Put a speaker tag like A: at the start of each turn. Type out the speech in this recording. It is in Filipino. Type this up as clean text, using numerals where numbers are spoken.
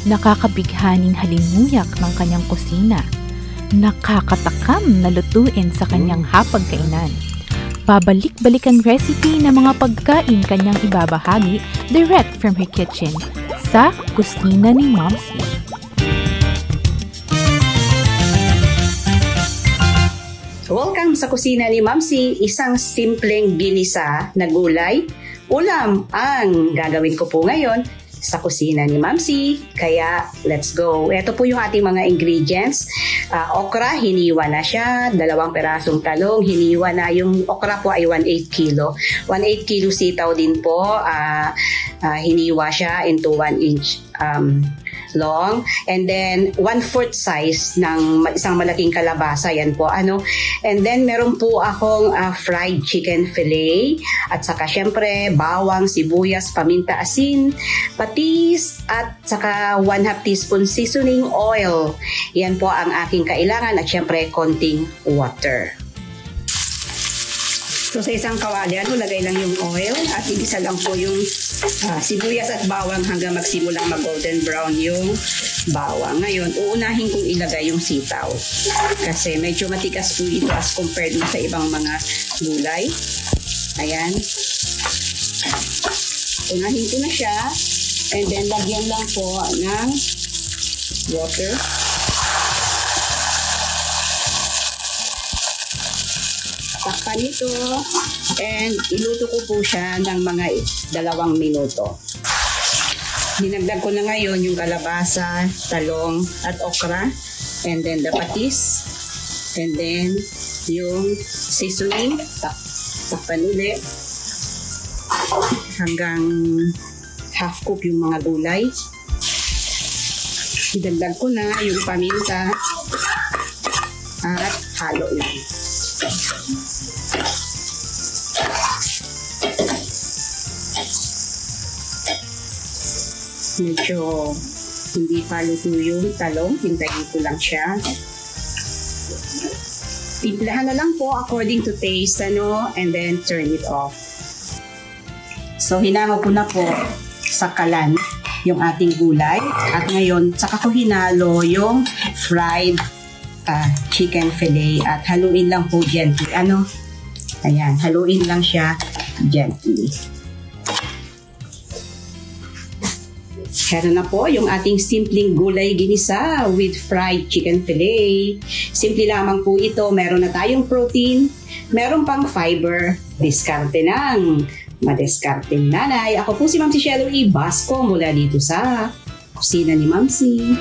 A: Nakakabighaning halimuyak ng kanyang kusina. Nakakatakam na lutuin sa kanyang hapagkainan. Babalik-balikan recipe ng mga pagkain kanyang ibabahagi direct from her kitchen sa kusina ni Momsy.
B: Welcome sa kusina ni Momsy, isang simpleng ginisa na gulay. Ulam ang gagawin ko po ngayon sa kusina ni Momsy. Kaya, let's go. Ito po yung ating mga ingredients. Okra, hiniwa na siya. 2 perasong talong, hiniwa na. Yung okra po ay 1/8 kilo. 1/8 kilo sitaw din po. Hiniwa siya into 1 inch long. And then, 1/4 size ng isang malaking kalabasa. Yan po. And then, meron po akong fried chicken fillet. At saka, syempre, bawang, sibuyas, paminta, asin, patis, at saka 1/2 teaspoon seasoning oil. Yan po ang aking kailangan. At syempre, konting water. So, sa isang kawalian, lagay lang yung oil at igisa lang po yung sibuyas at bawang hanggang magsimulang mag-golden brown yung bawang. Ngayon, uunahin kong ilagay yung sitaw kasi medyo matigas po ito as compared sa ibang mga gulay. Ayan. Unahin ko na siya and then lagyan lang po ng water. Takpan ito and iluto ko po siya ng mga 2 minuto. Dinagdag ko na ngayon yung kalabasa, talong at okra and then the patis and then yung seasoning. Takpan ulit hanggang half cook yung mga gulay. Idagdag ko na yung paminta at halo lang. Medyo hindi pa luto yung talong, hintayin ko lang siya. Timplahan na lang po according to taste, and then turn it off. So, hinango ko na po sa kalan yung ating gulay. At ngayon, saka ko hinalo yung fried chicken fillet at haluin lang po gently. Ayan, haluin lang siya gently. Kaya na po yung ating simpleng gulay ginisa with fried chicken fillet. Simple lamang po ito. Meron na tayong protein, meron pang fiber. Diskarte ng madiskarteng nanay. Ako po si Ma'am Shelo E. Basco mula dito sa kusina ni Momsy.